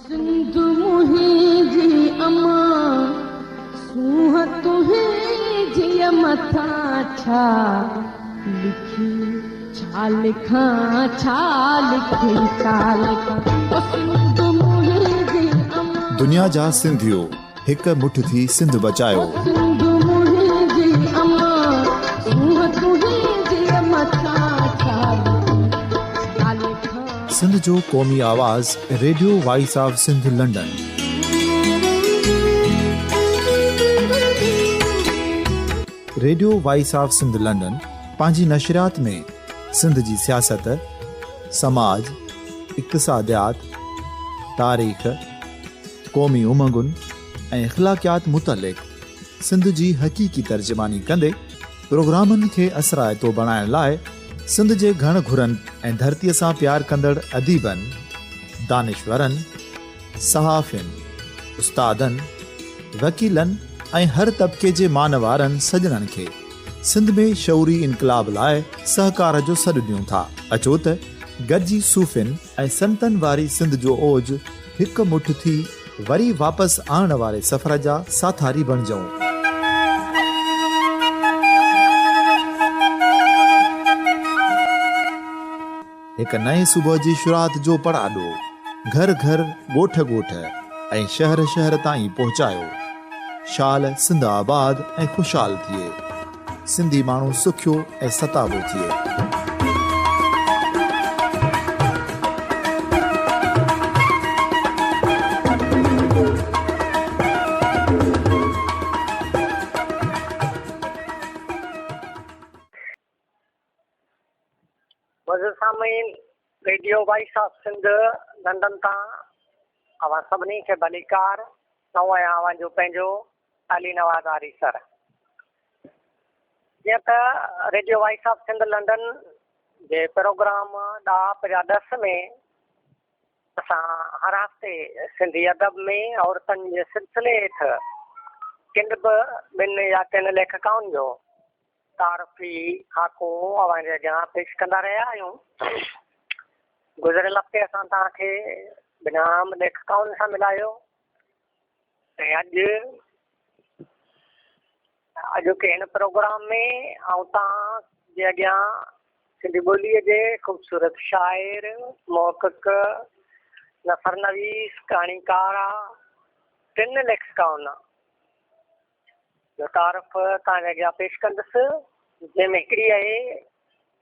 सिंधु मुंहिंजी अमा सूह तुंहिंजी मथां छा लिखी छा लिखां छा लिखी छा लिखां सिंधु मुंहिंजी अमा दुनिया जा सिंधियो हिक मुठ थी सिंध बचायो सिंधु मुंहिंजी अमा सूह तुंहिंजी मथां छा लिखां सिंध जो क़ौमी आवाज़ radio voice of Sindh London. Radio voice of Sindh London पंहिंजी नशरियात में सिंध जी सियासत, समाज, इक़्तिसादियात, तारीख़, क़ौमी उमंगुनि ऐं इख़्लाक़ियात मुतलिक़ सिंध जी हक़ीक़ी तर्जुमानी कंदे प्रोग्रामनि खे असराइतो बणाइण लाइ सिंध जे घण घुरनि ऐं धरतीअ सां प्यार कंदड़ अदीबनि, दानिशवरनि, सहाफ़ियुनि, उस्तादनि, वकीलनि ऐं हर तबिके जे मानवारनि सजणनि खे सिंध में शऊरी इनक़लाब लाइ सहकार जो सॾु ॾियूं था। अचो त गॾिजी सूफ़ियुनि ऐं संतनि वारी सिंध जो ओज हिकु मुठ थी वरी वापसि आणण वारे सफ़र जा साथारी बणिजऊं। हिक नए सुबुह जी शुरूआत जो पड़ाॾो घर घर ॻोठ ॻोठ ऐं शहर शहर ताईं पहुचायो। शाल सिंध आबाद ऐं ख़ुशहाल थिए, सिंधी माण्हू सुखियो ऐं सताबो थिए। सामीन radio voice of Sindh London तां अवां सभिनी खे भलीकार नओं आहियां अवां जो पंहिंजो अली नवाज़ आरी सर। जीअं त radio voice of Sindh London जे प्रोग्राम ॾाह पिया 10 में असां हर हफ़्ते सिंधी अदब में औरतनि जे सिलसिले हेठि किन बि ॿिनि या 3 लेखकाउनि जो तारफ़ी खाको अवां जे अॻियां पेश कंदा रहिया आहियूं। गुज़िरियल हफ़्ते असां तव्हांखे ॿिना लेखकाउनि सां मिलायो ऐं अॼु के हिन प्रोग्राम में आऊं तव्हां जे अॻियां सिंधी ॿोलीअ जे ख़ूबसूरत शाइर, मोहक़क़, नफ़रनवीस, कहाणीकार 3 लेखकाउनि जो तारफ़ तव्हांजे अॻियां पेश कंदुसि, जंहिंमें हिकिड़ी आहे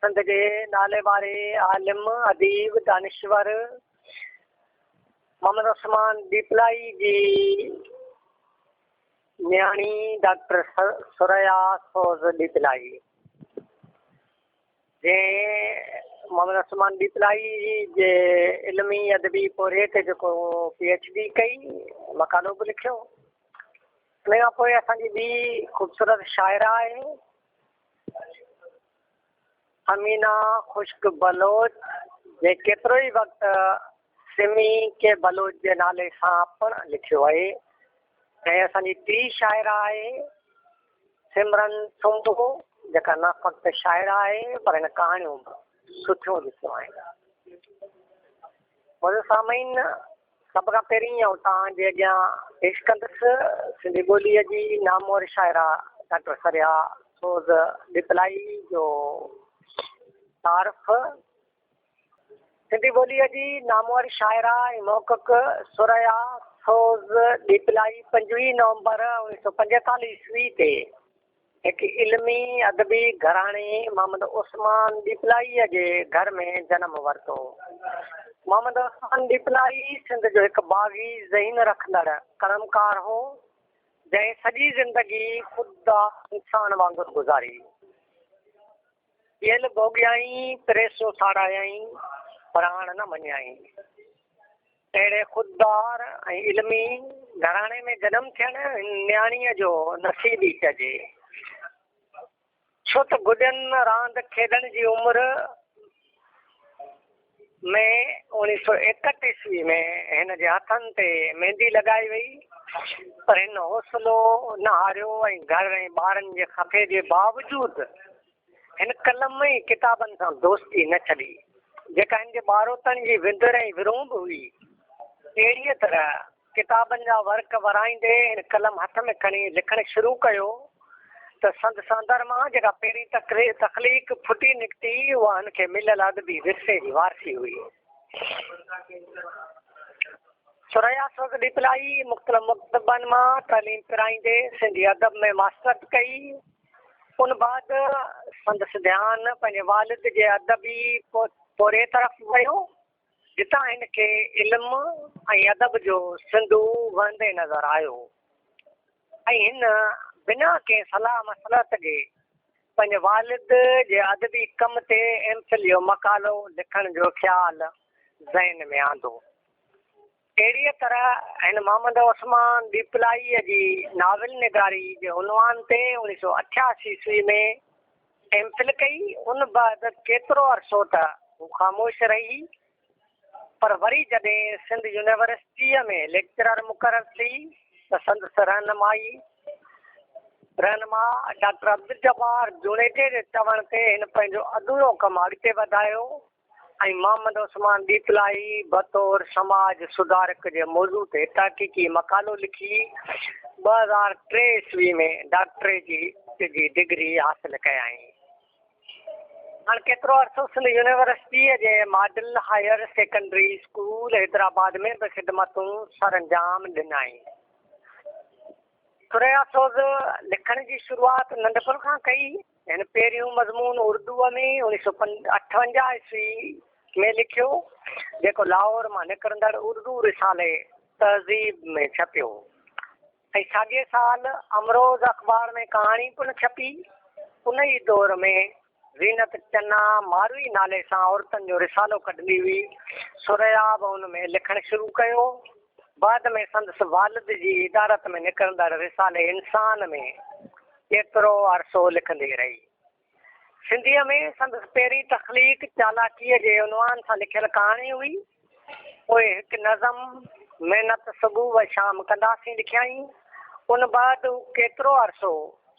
सिंध जे नाले वारे आलिम, अदीब, दानिश्वर मोहम्मद उस्मान दीपलाई जी न्याणी डॉक्टर सुरैया सोज़ दीपलाई। जंहिं मोहम्मद उस्मान दीपलाई जे इल्मी अदबी पोरे ते जेको PhD कई, मकालो बि लिखियो। उन खां पोइ असांजी ॿी ख़ूबसूरत शाइरा आहे अमीना खुश्क बलोच, जे केतिरो ई वक़्तु सिमी के बलोच जे नाले सां पिणु लिखियो आहे। ऐं असांजी टी शाइरा आहे सिमरन सुंबो, जेका न फ़क़्तु शाइरा आहे पर हिन कहाणियूं सुठियूं लिखियूं आहिनि। मुंहिंजो सामीन सभ खां पहिरीं आऊं तव्हांजे अॻियां पेश कंदुसि सिंधी ॿोलीअ जी नामवर शाइरा डॉक्टर सुरैया सोज़ दीपलाई जो तारफ़। सिंधी ॿोलीअ जी नामवर शाइरा ऐं मोहक़क़ सुरैया सोज़ दीपलाई 25 नवंबर 1945 ईस्वी ते हिकु इल्मी अदबी घराणे मोहम्मद उस्मान दीपलाईअ जे घर में जनमु वरितो। मोहम्मद उस्मान दीपलाई सिंध जो हिकु बाग़ी ज़हीन रखंदड़ कलमकार हो, जंहिं सॼी ज़िंदगी ख़ुदा इंसान वांगुरु गुज़ारी। ॿियल भोॻियाई, प्रेसूं साड़ायाई, प्राण न मञाई। अहिड़े ख़ुददार ऐं इल्मी घराणे में जनमु थियणु न्याणीअ जो नसीब ई चइजे। छो त गुॾनि रांदि खेॾण जी उमिरि में 1961 ईस्वी में हिन जे हथनि ते मेहंदी लॻाई वई, पर हिन हौसलो न हारियो ऐं घर ऐं ॿारनि जे ख़फ़े जे बावजूदु हिन कलम ऐं किताबनि सां दोस्ती न छॾी, जेका हिन जे ॿारोतनि जी विंदर ऐं विरोंब हुई। अहिड़ीअ तरह किताबनि जा वर्क वराईंदे हिन कलम हथ में खणी लिखणु शुरू कयो त संदसि अंदर मां जेका पहिरीं तकलीफ़ फुटी निकिती उहा हिनखे मिलियल अदबी विरसे जी वारसी हुई। सुरैया सोज़ डिपलाई मुख़्तलिफ़ मकतबनि मां तालीम पिराईंदे सिंधी अदब में मास्टर्स कई। उन बाद संदसि ध्यानु पंहिंजे वालिद जे अदबी पोरे तरफ़ वियो, जितां हिनखे इल्मु ऐं अदब जो सिंधू वहंदे नज़र आयो ऐं हिन बिना कंहिं सलाह मसलत जे पंहिंजे वालिद जे अदबी कम ते एमफिल जो मकालो लिखण जो ख़्यालु ज़हन में आंदो। अहिड़ीअ तरह हिन मोहम्मद उस्मान डिपलाईअ जी नाविल निगारी जे उनवान ते 1988 ईस्वी में एमफिल कई। उन बाद केतिरो अरसो त हू ख़ामोश रही, पर वरी जॾहिं सिंध यूनिवर्सिटीअ में लेक्चरर मुक़ररु थी त संदसि रहनुमा डॉक्टर अब्दुल जब्बार जुनेजे जे चवण ते हिन पंहिंजो अधूरो कमु अॻिते वधायो ऐं मोहम्मद उस्मान डिपलाई बतौर समाज सुधारक जे मौज़ू ते तहक़ीक़ी मकालो लिखी 2003 ईस्वी में डॉक्टरेट जी डिग्री हासिल कयाई। हाणे केतिरो अर्सो सिंध यूनिवर्सिटीअ जे model higher secondary school Hyderabad में बि ख़िदमतूं सरअंजाम ॾिनाई। सुरैया सोज़ लिखण जी शुरूआति नंढपण खां कई। हिन पहिरियों मज़मून उर्दूअ में 1958 ईस्वी में लिखियो, जेको लाहौर मां निकिरंदड़ उर्दू रिसाले तहज़ीब में छपियो ऐं साॻिए साल अमरोज़ अख़बार में कहाणी पिणु छपी। उन ई दौर में ज़ीनत चन्ना मारवी नाले सां औरतुनि जो रिसालो कढंदी हुई। सुरैया बि उन में लिखणु शुरू कयो। बाद में संदसि वालिद जी इदारत में निकिरंदड़ रिसाले इंसान में केतिरो अरसो लिखंदी रही। सिंधीअ में संदसि पहिरीं तख़लीक़ चालाकीअ जे उनवान सां लिखियल कहाणी हुई। पोइ हिकु नज़म महिनत सुबुह व शाम कंदासीं लिखियाई। उन बाद केतिरो अरसो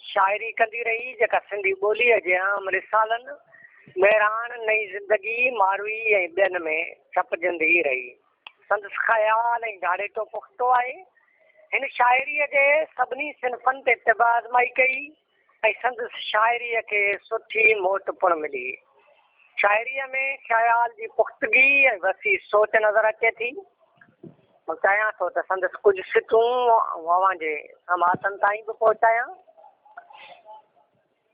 शाइरी कंदी रही, जेका सिंधी ॿोलीअ जे आम रिसालनि बहिराण नई ज़िंदगी मारवी ऐं ॿियनि में छपजंदी रही। संदसि ख़्याल ऐं झाड़ेटो पुख़्तो आहे। हिन शाइरीअ जे सभिनी सिन्फ़नि ते तिब आज़माई कई ऐं संदसि शाइरीअ खे सुठी मोट पिणु मिली। शाइरीअ में ख़्याल जी पुख़्तगी ऐं वसी सोच नज़र अचे थी। मां चाहियां थो त संदसि कुझु सिटूं अव्हां जे समातनि ताईं बि पहुचायां।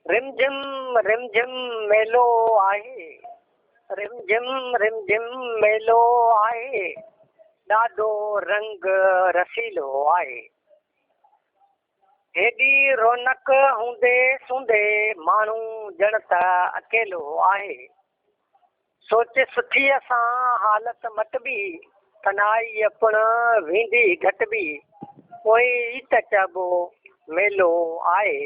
रिमझिम मेलो आहे, रिमझिम मेलो आहे, ॾाढो रंग रसीलो आहे। हेॾी रौनक हूंदे सूंदे माण्हू ॼण त अकेलो आहे। सोच सुठीअ सां हालत मटबी, तनाई पिणु वेंदी घटिबी, पोइ ई त चइबो मेलो आहे।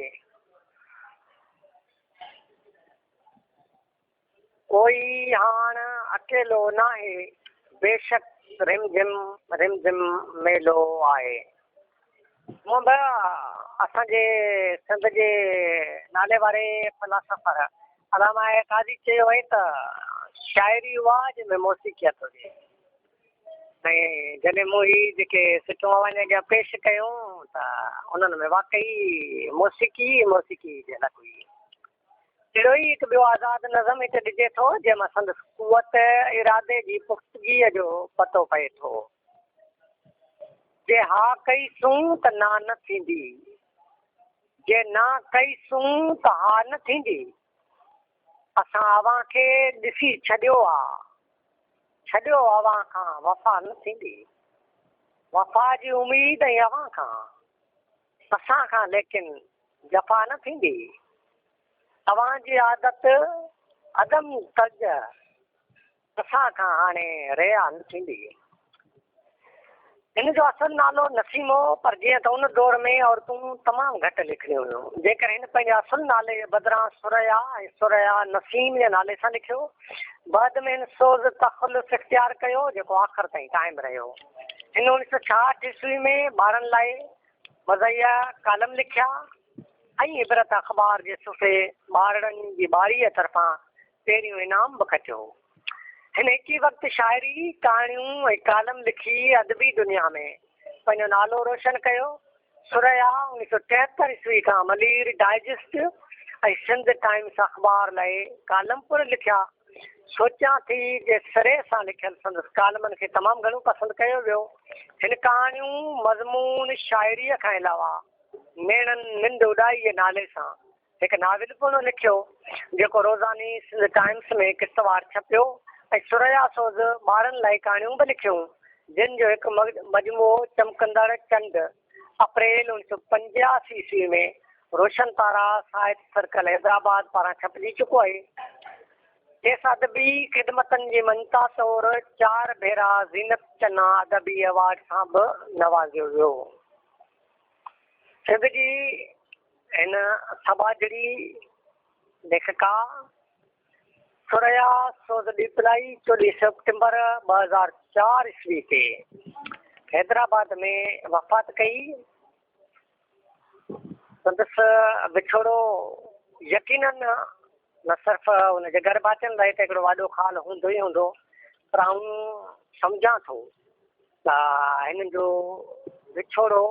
कोई हाण अकेलो नाहे, बेशक रिमझिम मेलो आहे। असांजे सिंध जे नाले वारे फ़िलासफ़र अलामा काज़ी चयो आहे त शाइरी उहा जंहिंमें मौसीक़ियत हुजे। ऐं जॾहिं मूं ही जेके सिटूं अव्हां अॻियां पेश कयूं त उन्हनि में वाक़ई मौसीक़ी जे अलॻि हुई। अहिड़ो ई हिकु ॿियो आज़ादु नज़म हिते ॾिजे थो, जंहिंमां संदसि क़ुवत इरादे जी पुख़्तगीअ जो पतो पए थो। जे हा कईसूं त ना न थींदी, जे ना कईसूं त हा न थींदी। असां अव्हां खे ॾिसी छॾियो अव्हां खां वफ़ा न थींदी। वफ़ा जी उमेद ऐं अव्हां खां, असां खां लेकिन जफ़ा न थींदी। अव्हां जी आदत अदम तज, असां खां हाणे रिया न थींदी। हिन जो असुलु नालो नसीम हो, पर जीअं त उन दौर में औरतूं तमामु घटि लिखियूं हुयूं। जेकर हिन पंहिंजे असुलु नाले जे बदिरां सुरैया नसीम जे नाले सां लिखियो। बाद में हिन सोज़ तख़ल्लुस इख़्तियार कयो, जेको आख़िर ताईं क़ाइमु रहियो। हिन 1966 ईस्वी में ॿारनि लाइ मज़हिया कालम लिखिया ऐं इबरत अख़बार जे सुफ़े ॿारनि जी ॿारीअ तरफ़ां पहिरियों इनाम बि खटियो। हिन हिकु ई वक़्तु शाइरी कहाणियूं ऐं कालम लिखी अदबी दुनिया में पंहिंजो नालो रोशन कयो। सुरैया 1973 ईस्वी खां मलीर डाइजेस्ट ऐं सिंध टाइम्स अख़बार लाइ कालम पिण लिखिया। सोचां थी जे सिरे सां लिखियल संदसि कालमनि खे तमामु घणो पसंदि कयो वियो। हिन कहाणियूं मज़मून शाइरीअ खां अलावा नेणनि निंड उॾाई जे नाले सां हिकु नाविल पिण लिखियो जेको रोज़ानी सिंध टाइम्स में किस्तवार छपियो ऐं सुरैया सोज़ ॿारनि लाइ कहाणियूं बि लिखियूं जिन जो हिकु मजमूओ चमकंदड़ चंड अप्रैल 1985 ईस्वी में रोशन तारा साहित्य सर्कल हैदराबाद पारां छपिजी चुको आहे। इस अदबी ख़िदमतनि जी मञता तौरु 4 भेरा ज़ीनत चन्ना अदबी अवार्ड सां बि नवाज़ियो वियो। सिंध जी हिन सभा जहिड़ी लेखिका सुरैया सोज़ ॾीपलाई 14 सेप्टेम्बर 2004 ईस्वी ते हैदराबाद में वफ़ात कई। संदसि विछोड़ो यकीनन न सिर्फ़ु हुनजे गर्भाचन लाइ त हिकिड़ो वॾो ख़ाल हूंदो ई हूंदो, पर आऊं सम्झां थो त हिन जो विछोड़ो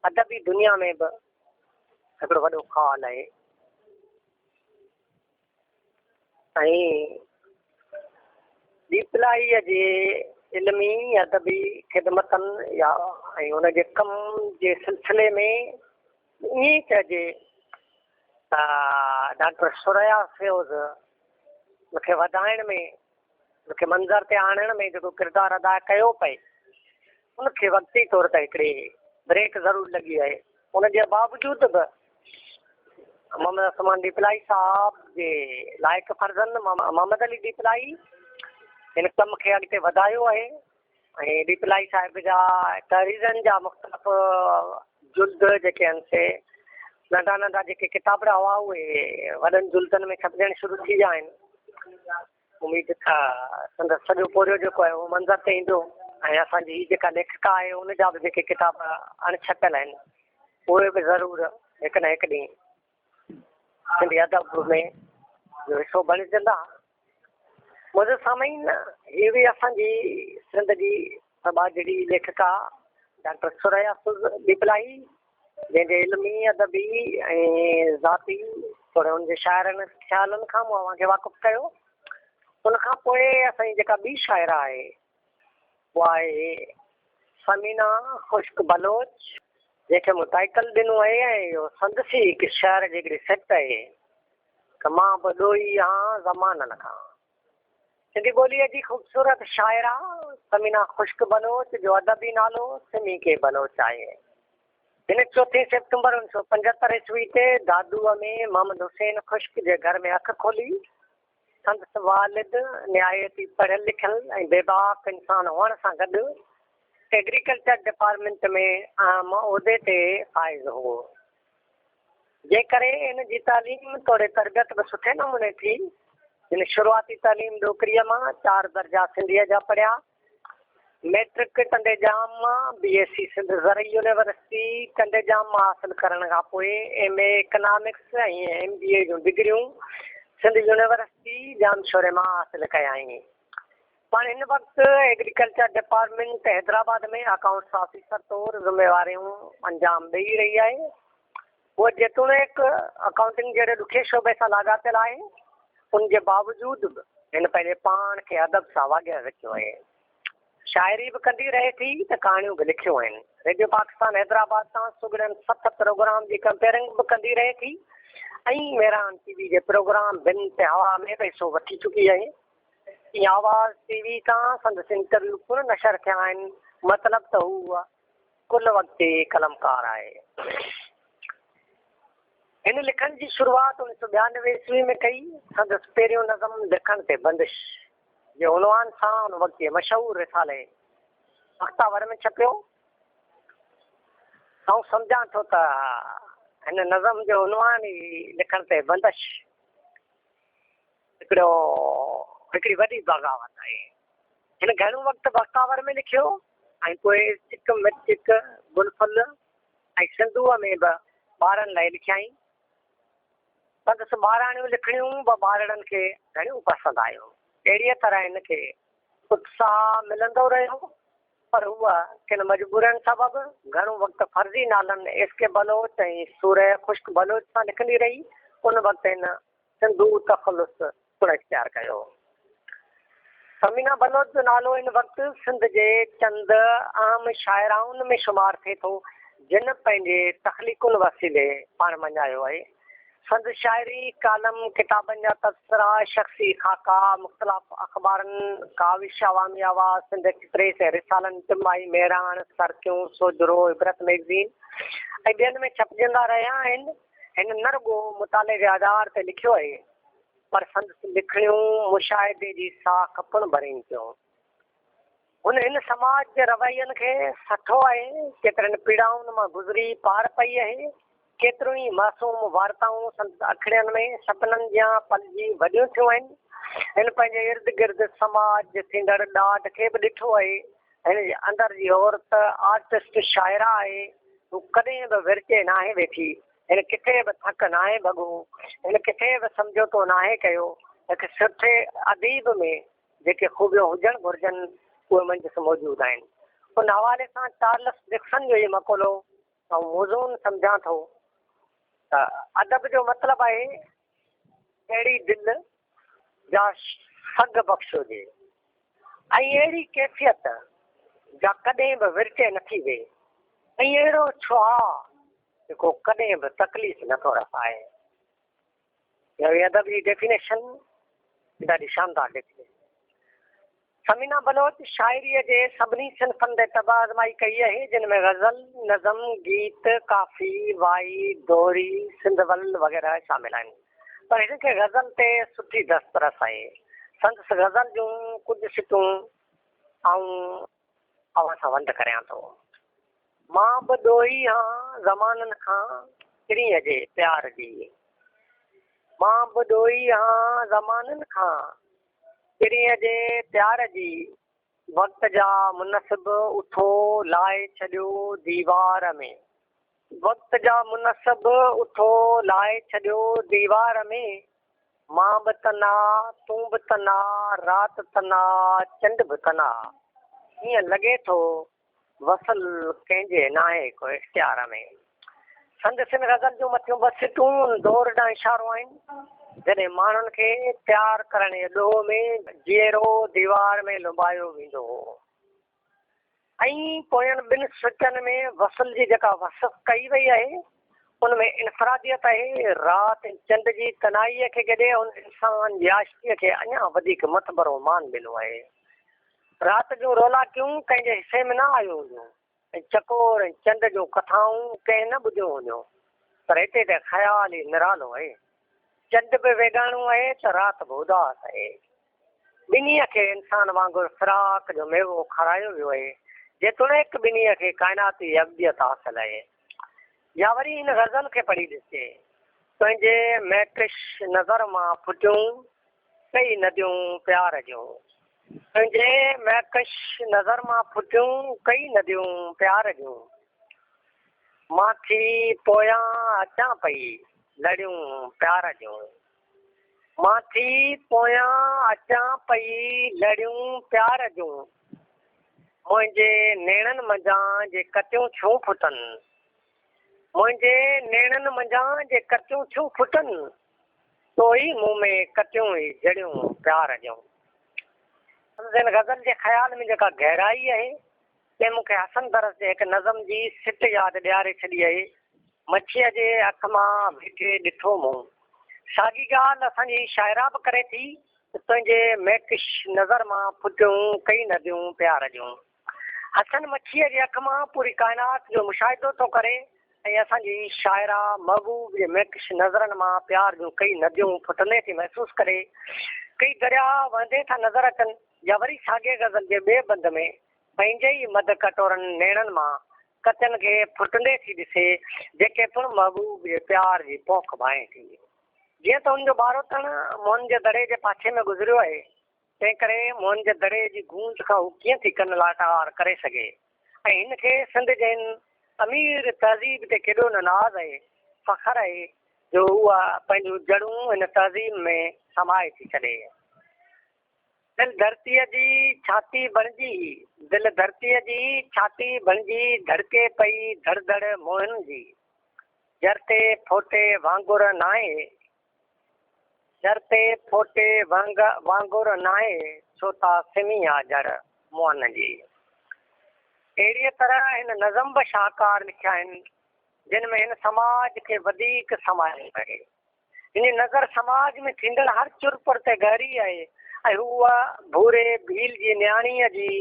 अदबी दुनिया में बि हिकिड़ो वॾो ख़ाल आहे। ऐं ॾीपलाईअ जे इल्मी अदबी ख़िदमतनि या ऐं हुनजे कम जे सिलसिले में ईअं चइजे त डॉक्टर सुरैया फिरोज़ मूंखे वधाइण में मूंखे मंज़र ते आणण में जेको किरदारु अदा कयो पए उनखे वक़्ती तौर ते हिकिड़ी ब्रेक ज़रूरु लॻी आहे। उनजे बावजूदि बि मोहम्मद असमान ॾीपलाई साहब जे लाइक़ु फर्ज़न मोहम्मद अली ॾीपलाई हिन कम खे अॻिते वधायो आहे ऐं ॾीपलाई साहिब जा तहरीरनि जा मुख़्तलिफ़ जुल्द जेके आहिनि से नंढा नंढा जेके किताबड़ा हुआ उहे वॾनि जुल्दनि में छपजण शुरू थी विया आहिनि। उमेद त संदसि सॼो पोरियो जेको आहे उहो मंज़र ते ईंदो ऐं असांजी हीअ जेका लेखिका आहे उनजा बि जेके किताब अणछपियल आहिनि उहे बि ज़रूरु हिकु न हिकु ॾींहुं सिंधी अदब में जो हिसो बणिजंदा। मुंहिंजो साम्हूं हीअ बि असांजी सिंध जी सभा जहिड़ी लेखिका डॉक्टर सुरैया ॾीपलाई जंहिंजे इल्मी अदबी ऐं ज़ाती थोरे हुनजे शाइरनि ख़्यालनि खां मूं अव्हांखे वाक़ुफ़ु कयो। उनखां पोइ असांजी जेका ॿी शाइरा आहे उहा आहे समीना ख़ुश्क बलोच जंहिंखे मूं टाइटल ॾिनो आहे ऐं इहो संदसि हिकु शहर जी हिकिड़ी सिट आहे त मां बि ॾोही आहियां ज़माननि खां। सिंधी ॿोलीअ जी ख़ूबसूरत शाइरा समीना ख़ुश्क बलोच जो अदबी नालो सिमी के बलोच आहे। हिन 4 सेप्टेम्बर 1975 ईस्वी ते दादूअ में मोहम्मद हुसैन ख़ुश्क जे घर में अखि खोली। संदसि वालिद निहायती पढ़ियल लिखियल ऐं बेबाक इंसान हुअण सां गॾु एग्रीकल्चर डिपार्टमेंट में आम उहिदे ते फ़ाइज़ हो। जे करे इन जी तालीम तौरु तरबियत बि सुठे नमूने थी। हिन शुरूआती तालीम ॾोकरीअ मां 4 दर्जा सिंधीअ जा पढ़िया। मैट्रिक टंडेजाम मां BSc सिंध ज़रई यूनिवर्सिटी टंडेजाम मां हासिलु करण खां पोइ MA इकनॉमिक्स ऐं MBA जूं डिग्रियूं सिंध यूनिवर्सिटी जामशोरे मां हासिलु कया आहिनि। पाण हिन वक़्तु एग्रीकल्चर डिपार्टमेंट हैदराबाद में अकाउंट्स ऑफिसर तौरु ज़िम्मेवारियूं अंजाम ॾेई रही आहे। उहा जेतोणीकि अकाउंटिंग जहिड़े ॾुखे शोबे सां लाॻापियल आहे उनजे बावजूदि बि हिन पंहिंजे पाण खे अदब सां वाॻियल रखियो आहे। शाइरी बि कंदी रहे थी त कहाणियूं बि लिखियूं आहिनि। रेडियो पाकिस्तान हैदराबाद सां सुगड़ियनि 7 प्रोग्राम जी कंपेयरिंग बि कंदी रहे थी ऐं मेहरान TV जे प्रोग्राम बिन ते हवा में बि हिसो वठी चुकी आहे। ईअं आवाज़ TV तां संदसि इंटरव्यू पिण नशर थिया आहिनि। मतिलबु त हू कुल वक़्ती कलमकार आहे। हिन लिखण जी शुरूआति 1992 ईस्वी में कई। संदसि पहिरियों नज़म लिखण ते बंदिश जे उनवान सां उन वक़्तु मशहूरु रिसाले अख़्तावर में छपियो। ऐं सम्झां थो त हिन नज़म जो उनवान ई लिखण ते बंदिश हिकिड़ी वॾी बग़ावत आहे। हिन घणो वक़्तु बख़्तावर में लिखियो ऐं पोइ चिक मिर्चिक गुलफुल ऐं सिंधूअ में बि ॿारनि लाइ लिखियाई। संदसि ॿाराणियूं लिखणियूं बि ॿारनि खे घणियूं पसंदि आहियूं। अहिड़ीअ तरह हिनखे उत्साह मिलंदो रहियो, पर उहा किन मजबूरनि सबबि घणो वक़्तु फर्ज़ी नालनि एसके बलोच ऐं सूरह ख़ुश्क बलोच सां लिखंदी रही। उन वक़्तु हिन सिंधू तख़लुस पिणु इख़्तियार कयो। समीना बलोच जो नालो हिन वक़्तु सिंध जे चंद अहम शाइराउनि में शुमारु थिए थो, जिन पंहिंजे तख़लीक़ुनि वसीले पाण मञायो आहे। संद शाइरी, कालम, किताबनि जा तबसरा, शख़्सी खाका, मुख़्तलिफ़ अख़बारनि, काविश, अवामी आवाज़, सिंध एक्सप्रेस ऐं रिसालनि, टिमाही, मेहरान, सरकियूं, सोजरो, इबरत मैगज़ीन ऐं ॿियनि में छपजंदा रहिया आहिनि। हिन न रुॻो मुताले जे आधार ते लिखियो आहे, पर संदसि लिखणियूं मुशाहिदे जी साख पिणु भरीनि थियूं। हुन हिन समाज जे रवैयनि खे सठो आहे, केतिरनि पीड़ाउनि मां गुज़री पार पई आहे। केतिरियूं ई मासूम वार्ताऊं संदसि अखिड़ियुनि में सपननि जा पलिजी वॾियूं थियूं आहिनि। हिन पंहिंजे इर्द गिर्द समाज जे थींदड़ ॾाढ खे बि ॾिठो आहे। हिन जे अंदरि जी औरत आर्टिस्ट शाइरा आहे, हू कॾहिं बि विरचे नाहे वेठी, हिन किथे बि थक नाहे भॻो, हिन किथे बि सम्झोतो नाहे कयो। हिकु सुठे अदीब में जेके ख़ूबियूं हुजणु घुरिजनि उहे मंझि मौजूदु आहिनि। उन हवाले सां चार्ल्स डिक्सन जो इहो मक़ौलो ऐं मौज़ून सम्झां थो त अदब जो मतिलबु आहे अहिड़ी दिलि जा सग बख़्श हुजे ऐं अहिड़ी कैफ़ियत जा कॾहिं बि विरचे नथी वे, ऐं अहिड़ो छुहा जेको कॾहिं बि तकलीफ़ नथो रसाए। अदब जी डेफिनेशन ॾाढी शानदार डेफिनेशन। समीना बलोच शाइरीअ जे सभिनी सिन्फ़नि ते तबाज़माई कई आहे, जिन में ग़ज़ल, नज़म, गीत, काफ़ी, वाई, दोरी, सिंधवल वग़ैरह शामिल आहिनि। पर हिनखे ग़ज़ल ते सुठी दस्तरस आहे। संदसि ग़ज़ल जूं कुझु सिटूं ऐं अवां सां वंड करियां थो। मां बि ॾोही हां ज़माननि खां किरीअ जे प्यार जी, मां बि ॾोही हां ज़माननि खां किरीअ जे प्यार जी, वक़्त जा मुनसिब उथो लाए छॾियो दीवार में, वक़्त जा मुनसिब उथो लाए छॾियो दीवार में, मां बि तना तूं बि तना राति तना चंड बि तना, हीअं लॻे थो वसल कंहिंजे नाहे को इख़्तियार में। संदसि ग़ज़ल जूं मथियूं बस सिटूं दौर ॾांहुं इशारो आहिनि, जॾहिं माण्हुनि खे प्यार करण जे ॾोह में जीअरो दीवार में लुभायो वेंदो हो, ऐं पोयनि ॿिनि सुचनि में वसल जी जेका वसफ़ कई वई आहे उन में इनफ़रादियत आहे। राति चंड जी तनाईअ खे गॾे उन इंसान जी आशिक़ीअ खे अञा वधीक मतबरो मान ॾिनो आहे। राति जूं रौलाकियूं कंहिंजे हिसे में न आयूं हुयूं ऐं चकोर ऐं चंड जूं कथाऊं कंहिं न ॿुधियूं हुयूं, पर हिते त ख़्याल ई निरालो आहे। चंड बि वेगाणो आहे त राति बि उदास आहे। ॿिन्हीअ खे इंसान वांगुरु फ़िराक जो मेवो खारायो वियो आहे, जेतोणीक ॿिन्हीअ खे काइनाती अब्दियत हासिल आहे। या वरी हिन ग़ज़ल खे पढ़ी ॾिसे, तुंहिंजे महकश नज़र मां फुटियूं कई नदियूं प्यार जूं, तुंहिंजे महकश नज़र मां फुटियूं कई नदियूं प्यार जूं, मां थी पोयां अचां पई लड़ियूं प्यार जूं, मां थी पोयां अचां पई लड़ियूं प्यार जूं, मुंहिंजे नेणनि मंझां जे कटियूं छूं फुटनि, मुंहिंजे नेणनि मंझां जे कटियूं छूं फुटनि, तो ई मुंहुं में कटियूं ई जड़ियूं प्यार जूं। हिन ग़ज़ल जे ख़्याल में जेका गहराई आहे ते मूंखे हसन दरस जे हिकु नज़म जी सिट यादि ॾियारे छॾी आहे। मच्छीअ जे अख मां बीठे ॾिठो मूं, साॻी ॻाल्हि असांजी शाइरा बि करे थी, तुंहिंजे महकश नज़र मां फुटियूं कई नदियूं प्यार जूं। हसन मच्छीअ जे अख मां पूरी काइनात जो मुशाहिदो थो करे ऐं असांजी शाइरा महबूब जे महकश नज़रनि मां प्यार जूं कई नदियूं फुटंदे थी महसूसु करे, कई दरिया वहंदे था नज़र अचनि। या वरी साॻे ग़ज़ल जे ॿिए बंद में पंहिंजे ई मद कटोरनि नेणनि मां कचनि खे फुटंदे थी ॾिसे, जेके पिणु महबूब जे प्यार जी पोख भाए थी। जीअं त हुनजो ॿारोतण मोहन जे दड़े जे पाछे में गुज़रियो आहे, तंहिं करे मोहन जे दड़े जी गूंज खां हू कीअं थी कन लाटार करे सघे, ऐं हिनखे सिंध जे अमीर तहज़ीब ते केॾो न नाज़ आहे, फ़ख़्रु आहे जो उहा पंहिंजूं जड़ूं हिन तहज़ीब में समाए थी छॾे। दिल धरतीअ जी छाती बणिजी, दिल धरतीअ जी छाती बणिजी धड़के पई धड़ धड़ मोहन जी। जरते फोटे वांगुर नाहे, जरते फोटे वांगुर नाहे, छोता सिमिया जड़ मोहन जी। अहिड़ीअ तरह हिन नज़म बि शाहकार लिखिया आहिनि जिन में हिन समाज खे वधीक समाए पए। हिन नज़र समाज में थींदड़ हर चुरपुर ते गहरी आहे ऐं उहा भूरे भील जी न्याणीअ जी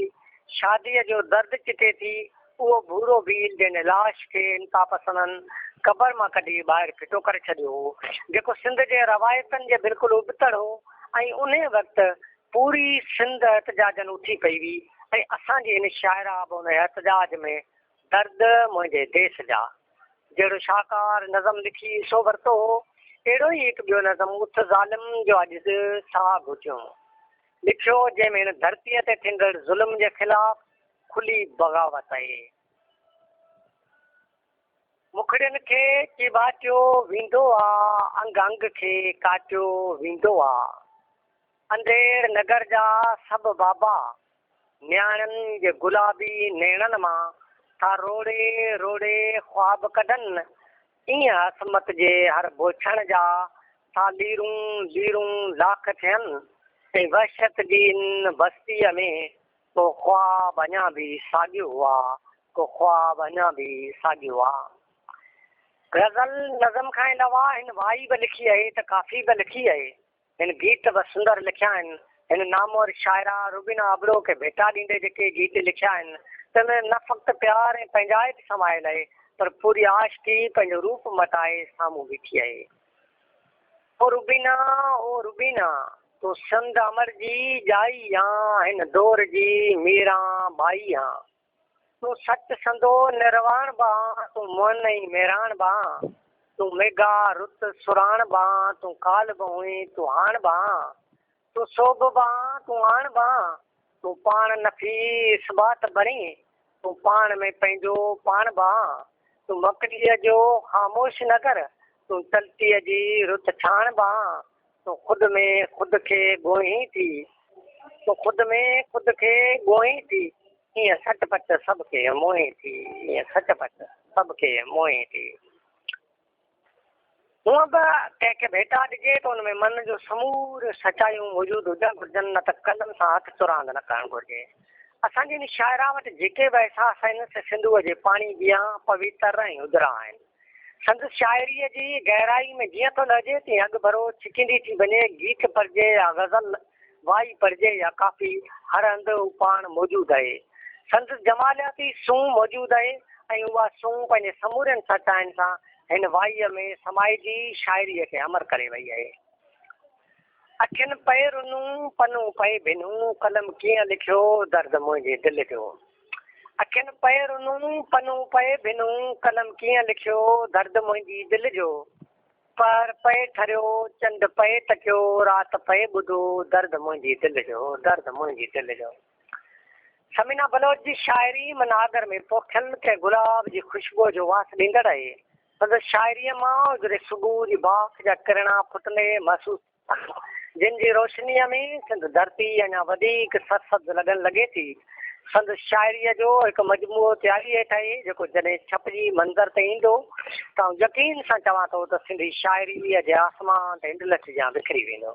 शादीअ जो दर्द चिटे थी। उहो भूरो भील जंहिं लाश खे इंतापसंदनि क़बर मां कढी ॿाहिरि फिटो करे छॾियो हो, जेको सिंध जे रवायतनि जे बिल्कुलु उबतड़ हो ऐं उन वक़्तु पूरी सिंध एहतजाजनि उथी पई हुई ऐं असांजी हिन शाइरा बि हुन एहतजाज में दर्द मुंहिंजे देश जा जहिड़ो शाहकार नज़म लिखी सो वरितो हो, अहिड़ो ई हिकु ॿियो नज़म उथ ज़ालिम जो अॼु साह घुटियो लिखियो, जंहिंमें हिन धरतीअ ते थींदड़ ज़ुल्म जे ख़िलाफ़ खुली बग़ावत आहे। मुखड़ियुनि खे चिबाटियो वेंदो आहे, अंग अंग खे काटियो वेंदो आहे, अंधेर नगर जा सभु बाबा न्याणनि जे गुलाबी नेणनि मां था रोड़े रोड़े ख्वाब कढनि। ईअं असमत जे हर बोछण जा था लीरूं लीरूं लाख थियनि ऐं वहशत जी इन बस्तीअ में को ख्वाब अञा बि साॻियो हुआ, को ख्वाब अञा बि साॻियो आहे। गज़ल नज़म खां अलावा हिन वाई बि लिखी आहे त काफ़ी बि लिखी आहे, हिन गीत बि सुंदर लिखिया आहिनि। हिन नामवर शाइरा रुबीना अबड़ो खे भेटा ॾींदे जेके गीत लिखिया आहिनि त न फ़क़्ति प्यार ऐं पंहिंजाइप समायल आहे पर पूरी आशिकी पंहिंजो रूप मटाए साम्हूं बीठी आहे। ओ रुबीना तूं सिंध अमर जी जाई आं, हिन दौर जी मीरा बाई आं, तूं सच संदो निर्वाण बा, तूं मोहन ई मेरान बा, तूं मेघा रुत सुराण बा, तूं काल बि हुई तूं हाण बा, तूं सोभ बा तूं आण बा, तूं पाण नफ़ीस बात बणी, तूं पाण में पंहिंजो पाण बा, तूं मकड़ीअ जो ख़ामोश न कर, तूं तलतीअ जी रुत छाण बा, तूं ख़ुदि में ख़ुदि खे ॻोहीं थी, तूं ख़ुदि में ख़ुदि खे ॻोहीं थी, ईअं सचपच सभु खे मोहीं थी, ईअं सचपच सभु खे मोहीं थी। हूअं बि कंहिंखे भेटा ॾिजे त हुन में मन जो समूर सचायूं मौजूदु हुजणु घुरिजनि, न त कलम सां हथु चुरांद न करणु घुरिजे। असांजी हिन शाइरा वटि जेके बि अहसास आहिनि से सिंधूअ जे पाणी जिया पवित्र ऐं उदरा आहिनि। संदसि शाइरीअ जी गहराई में जीअं थो लॻे तीअं अॻु भरो छिकींदी थी वञे, गीत पढ़िजे या गज़ल वाई पढ़िजे या काफ़ी हर हंधि पाण मौजूदु आहे। संदसि जमालियाती सूं मौजूदु आहे ऐं उहा सूं पंहिंजे समूरनि सचाइनि सां हिन वाईअ में समाइजी शाइरीअ खे अमर करे वई आहे। अखियुनि पए रुनूं पनूं पए भिनूं, कलम कीअं लिखियो दर्द मुंहिंजे दिलि जो। अखियुनि पए रुनूं पनूं पए भिनूं, कलम कीअं लिखियो दर्द मुंहिंजी दिलि जो। पर पए ठरियो चंड पए टकियो, राति पए ॿुधो दर्द मुंहिंजी दिलि जो, दर्द मुंहिंजी दिलि जो। समीना बलोच जी शाइरी मनागर में पोखियल के गुलाब जी ख़ुशबू जो वास ॾींदड़ आहे। संदसि शाइरीअ मां गुज़रे सुबुह जी बाख जा किरणा फुटले महसूसु, जिन जी रोशनीअ में सिंध धरती अञा वधीक सरसब्ज़ लॻण लॻे थी। संदसि शाइरीअ जो हिकु मजमूओ तयारी हेठि आहे जेको जॾहिं छपिजी मंज़र ते ईंदो त यकीन सां चवां थो त सिंधी शाइरीअ जे आसमान ते इंडलठ जा बिखरी वेंदो।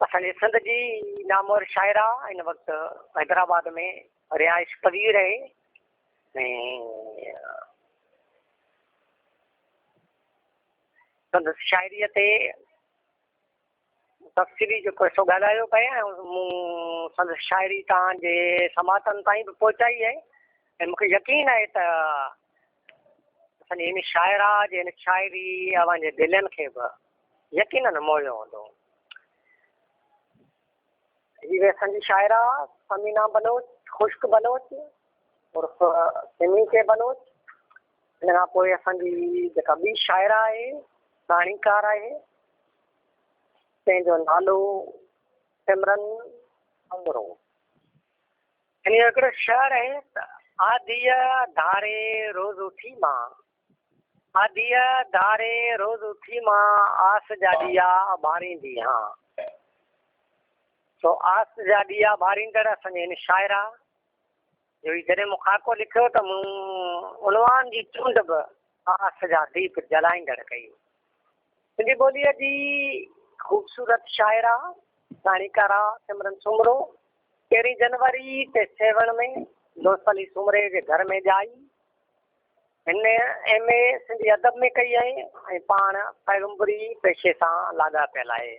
असांजे सिंध जी नामवर शाइरा हिन वक़्तु हैदराबाद में रिहाइश पज़ीर आहे ऐं संदसि शाइरीअ ते तफ़सीली जेको सो ॻाल्हायो पिए ऐं मूं संदसि शाइरी तव्हांजे समातनि ताईं बि पहुचाई आहे ऐं मूंखे यकीन आहे त असांजी हिन शाइरा जे हिन शाइरी अव्हांजे दिलनि खे बि यकीननि मोहियो हूंदो। हीअ असांजी शाइरा समीना बलोच, ख़ुश्क बलोच उर्फ़ सिमी के बलोच। हिन खां पोइ असांजी जेका ॿी शाइरा आहे कहाणीकार आहे तंहिंजो नालो सिमरन अंगरो। हिन जो हिकिड़ो शहर आहे त आदिअ धारे रोज़ उथी मां, आदिअ धारे रोज़ उथी मां, आस जा ॾीआ ॿारींदी हा। तो आस जा ॾिया ॿारींदड़ असांजे हिन शाइरा जो जॾहिं मूं ख़ाको लिखियो त मूं उनवान जी चूंड बि आस जा दीप जलाईंदड़ कई। सिंधी ॿोलीअ जी ख़ूबसूरत शाइरा साणीकारा सिमरन सुमरो 13 जनवरी ते सेवण में दोस्तली सुमरे जे घर में ॼाई। हिन MA सिंधी अदब में कई आहे ऐं पाण पैगम्बरी पेशे सां लाॻापियल आहे।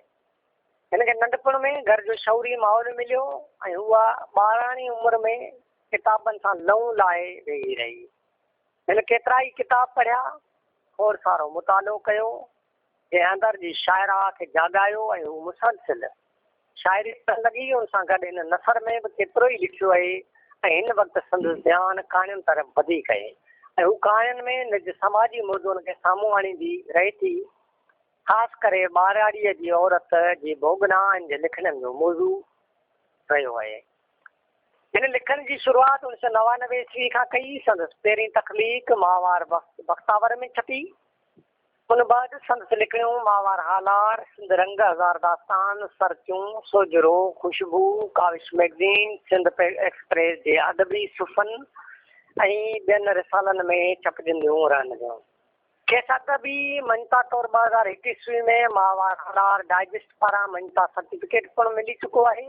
हिनखे नंढपण में घर जो शौरी माहौल मिलियो ऐं उहा ॿाराणी उमिरि में किताबनि सां लहू लाहे वेही रही। हिन केतिरा ई किताब पढ़िया, खोड़ सारो मुतालो कयो, जंहिं अंदरि जी शाइरा खे जाॻायो ऐं हू मुसलसिल शाइरी लॻी। हुन सां गॾु हिन नफ़र में बि केतिरो ई लिखियो आहे ऐं हिन वक़्तु संदसि ध्यानु कहाणियुनि तरफ़ वधीक आहे ऐं हू कहाणियुनि में निज समाजी मौज़ूअनि खे साम्हूं आणींदी रहे थी। ख़ासि करे ॿाराड़ीअ जी औरत जी भोगना जे लिखणनि जो मौज़ू रहियो आहे। हिन लिखण जी शुरूआति 1999 ईस्वी खां कई। संदसि पहिरीं तख़लीक़ माहवार बख़्तावर में छपी। उन बाद संदसि लिखणियूं माहवार हालार, सिंध रंग, हज़ार दास्तान, सरचूं, सोजरो, खुशबू, काविश मैगज़ीन, सिंध एक्सप्रेस जे अदबी सुफ़न ऐं ॿियनि रिसालनि में छपजंदियूं रहंदियूं। खेसि अदबी मञता तौरु 2001 ईस्वी में माहवार हालार डाइजेस्ट पारां मञता सर्टिफिकेट पिणु मिली चुको आहे।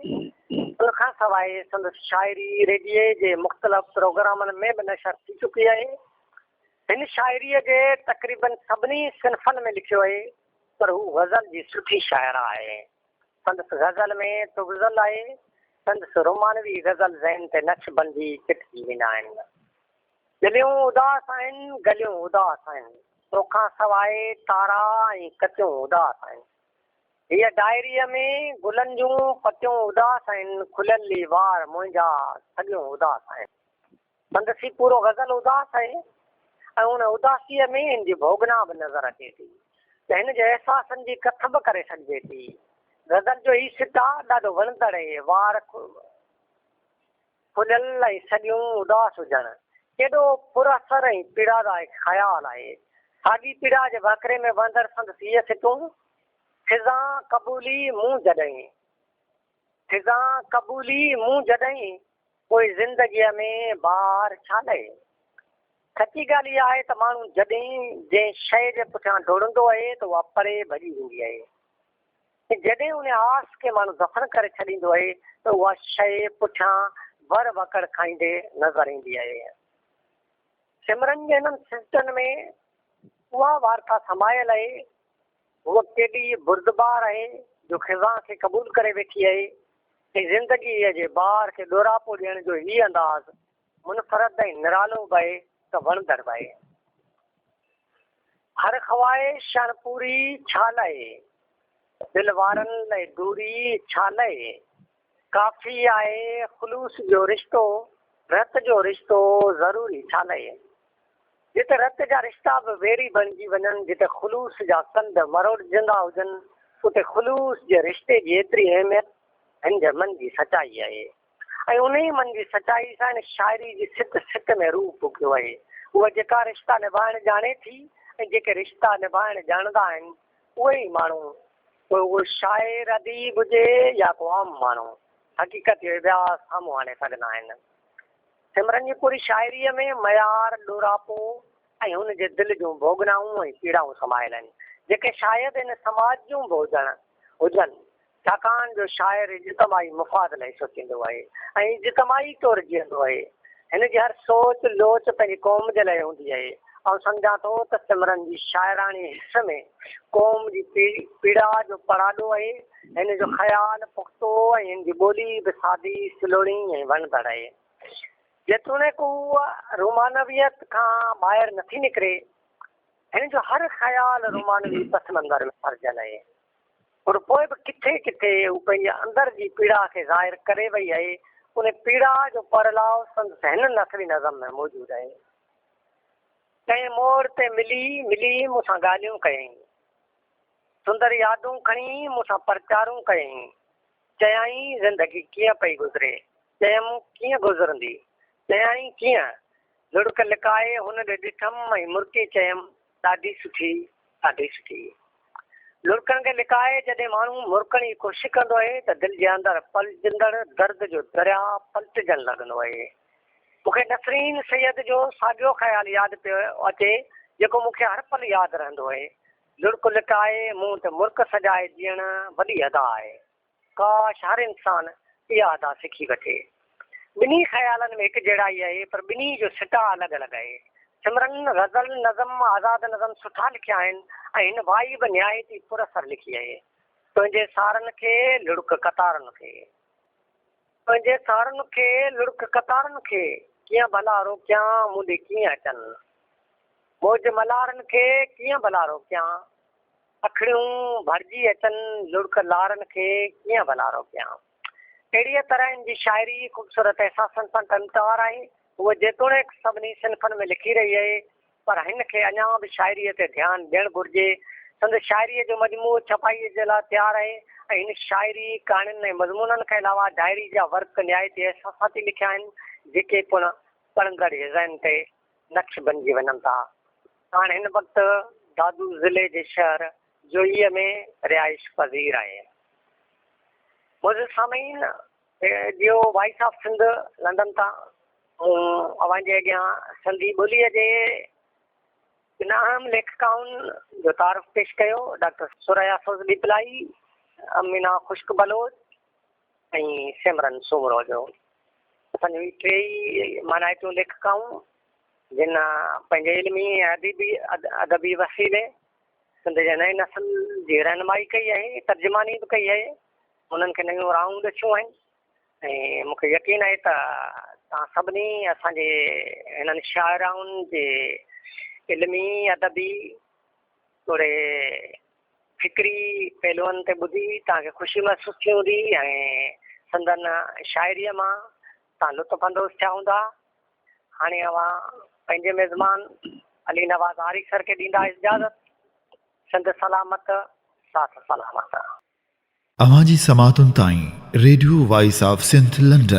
उन खां सवाइ संदसि शाइरी रेडियो जे मुख़्तलिफ़ प्रोग्रामनि में बि नशर थी चुकी आहे। हिन शाइरीअ जे तक़रीबन सभिनी सिन्फ़नि में लिखियो आहे, पर हू ग़ज़ल जी सुठी शाइरा आहे। संदसि ग़ज़ल में तुग़ज़ल आहे। संदसि रोमानवी ग़ज़ल ज़हन ते नक्शबंदी चिटकी वेंदा आहिनि। दिलियूं उदास आहिनि, गलियूं उदास आहिनि, तोखां सवाइ तारा ऐं कचियूं उदास आहिनि। हीअ डायरीअ में गुलनि जूं पतियूं उदास आहिनि, खुलियल वार मुंहिंजा सॼियूं उदास आहिनि। संदसि पूरो ग़ज़ल उदास आहे ऐं उन उदासीअ में हिन जी भोगना बि नज़र अचे थी त हिन जे अहसासनि जी कथ बि करे सघिजे थी। ग़ज़ल जो ही सिटा ॾाढो वणंदड़ आहे। वार खुलियल ऐं सॼियूं उदास हुजणु केॾो पुरअसर ऐं पीड़ादायक ख़्यालु आहे। साॻी पीड़ा जे वाकिरे में वंदड़ संदसि हीअ सिटूं फिज़ा क़बूली मूं जॾहिं, फिज़ा क़बूली मूं जॾहिं, पोइ ज़िंदगीअ में ॿार छा लहे। सची ॻाल्हि इहा आहे त माण्हू जॾहिं जंहिं शइ जे पुठियां डोड़ंदो आहे त उहा परे भॼी वेंदी आहे। जॾहिं उन आस खे माण्हू दफ़न करे छॾींदो आहे त उहा शइ पुठियां वर वकड़ खाईंदे नज़र ईंदी आहे। सिमरन जे हिननि सिटनि में उहा वार्ता समायल आहे। उहा केॾी बुर्दबार आहे जो ख़िज़ा खे क़बूल करे वेठी आहे ऐं ज़िंदगीअ जे ॿार खे ॾोरापो ॾियण जो हीउ अंदाज़ मुनफ़रद ऐं निरालो बि आहे त वणंदड़ बि आहे। हर ख़्वाहिश क्षण पूरी छा लहे, दिलि वारनि लाइ दूरी छा लहे। काफ़ी आहे ख़ुलूस जो रिश्तो, रत जो रिश्तो ज़रूरी छा लहे। जिते रत जा रिश्ता बि वेरी बणिजी वञनि, जिते ख़ुलूस जा संद मरोड़जंदा हुजनि, उते ख़ुलूस जे रिश्ते जी एतिरी अहमियत हिन जे मन जी सचाई आहे ऐं उन ई मन जी सचाई सां हिन शाइरी जी सित सित में रूह फूकियो आहे। उहा जेका रिश्ता निभाइण ॼाणे थी ऐं जेके रिश्ता निभाइण ॼाणंदा आहिनि उहे ई माण्हू, पोइ उहो शाइर अदीब हुजे या को आम माण्हू, हक़ीक़त जो इतिहास साम्हूं आणे सघंदा आहिनि। सिमरन जी पूरी शाइरीअ में मयार, ॾोरापो ऐं हुन जे दिलि जूं भोगनाऊं ऐं पीड़ाऊं समायल आहिनि जेके शायदि हिन समाज जूं बि हुजनि, छाकाणि जो शाइर इज्तमाही मुफ़ाद लाइ सोचींदो आहे ऐं इज्तमाही तौरु जीअंदो आहे। हिन जी हर सोच लोच पंहिंजी क़ौम जे लाइ हूंदी आहे। ऐं सम्झां थो त सिमरन जी शाइराणी हिस में क़ौम जी पीड़ा जो पराॾो आहे। हिन जो ख़्यालु पुख़्तो ऐं हिन जी ॿोली बि सादी, सिलोड़ी ऐं वणंदड़ आहे। जेतोणीकि उहा रोमानवियत खां ॿाहिरि नथी निकिरे, हिन जो हर ख़्यालु रोमानवी पस मंज़र में भरिजल आहे। पर पोइ बि किथे किथे हू पंहिंजे अंदर जी पीड़ा खे ज़ाहिर करे वई आहे। उन पीड़ा जो परलाव संदसि हिन नसरी नज़म में मौजूदु आहे। कंहिं मोड़ ते मिली मूंसां ॻाल्हियूं कयईं, सुंदर यादूं खणी मूंसां परचारूं कयईं। चयाईं ज़िंदगी कीअं पई गुज़रे, चयमि कीअं गुज़रंदी, चयाईं कीअं। लुड़क लिकाए हुन ॾे ॾिठमि ऐं मुर्की चयमि ॾाढी सुठी, ॾाढी सुठी। लुड़कनि खे लिकाए जॾहिं माण्हू मुरकण जी कोशिशि कंदो आहे त दिलि जे अंदरि पलजंदड़ दर्द जो दरिया पलटजणु लॻंदो आहे। मूंखे नसरीन सैयद जो साॻियो ख़्यालु यादि पियो अचे जेको मूंखे हर पल यादि रहंदो आहे। लुड़क लिकाए मूं त मुर्क सजाए जीअण वॾी अदा आहे। काश हर इंसानु इहा अदा सिखी वठे। ॿिन्ही ख़्यालनि में हिकु जहिड़ाई आहे पर ॿिन्ही जो सिटा अलॻि अलॻि आहे। सिमरन ग़ज़ल नज़म आज़ाद नज़म सुठा लिखिया आहिनि ऐं हिन वाई बि निहायती पुरअसर लिखी आहे। तुंहिंजे सारनि खे लुड़क कतारनि खे, तुंहिंजे सारनि खे लुड़क कतारनि खे कीअं भला रोकियां मूंॾे कीअं अचनि, मौज मल्हारनि खे कीअं भला रोकियां, अखियूं भरिजी अचनि लुड़क लारनि खे कीअं भला रोकियां। अहिड़ीअ तरह हिन जी शाइरी ख़ूबसूरत एहसासनि सां टमटवार आहे। उहा जेतोणीकि सभिनी सिन्फ़नि में लिखी रही आहे पर हिन खे अञा बि शाइरीअ ते ध्यानु ॾियणु घुरिजे। संदसि शाइरीअ जो मजमूओ छपाईअ जे लाइ तयारु आहे ऐं हिन शाइरी कहाणियुनि ऐं मज़मूननि खां अलावा डायरी जा वर्क निहायती एहसासाती लिखिया आहिनि जेके पिणु पढ़ंदड़ जे ज़हन ते नक्श बणिजी वञनि था। हाणे हिन वक़्तु दादू ज़िले जे शहर जोईअ में रिहाइश पज़ीर आहे। मुंहिंजे साम्हूं जियो वॉइस ऑफ सिंध लंडन तां अव्हां जे अॻियां सिंधी ॿोलीअ जे ॿिनि अहम लेखिकाउनि जो तारीफ़ पेश कयो, डॉक्टर सुरैया सोज़ ॾिपलाई, अमीना ख़ुश्क बलोच ऐं सिमरन सूमरो जो। असांजो ही टे ई मानाइतियूं लेखिकाऊं जिन पंहिंजे इल्मी अदबी वसीले सिंध जे नए नसल जी रहनुमाई कई आहे, तर्जुमानी बि कई आहे, उन्हनि खे नयूं राहूं ॾसियूं आहिनि ऐं मूंखे यकीन आहे त तव्हां सभिनी असांजे हिननि शाइराउनि जे इल्मी अदबी थोरे फिक्री पहलुअनि ते ॿुधी तव्हांखे ख़ुशी महसूसु थी हूंदी ऐं संदन शाइरीअ मां तव्हां लुत्फ़ अंदोज़ थिया हूंदा। हाणे अव्हां पंहिंजे मेज़मान अली नवाज़ आरिफ़ सर खे ॾींदा इजाज़त। सिंध सलामत, साथ सलामत। अवां जी समातुनि ताईं radio voice of Sindh London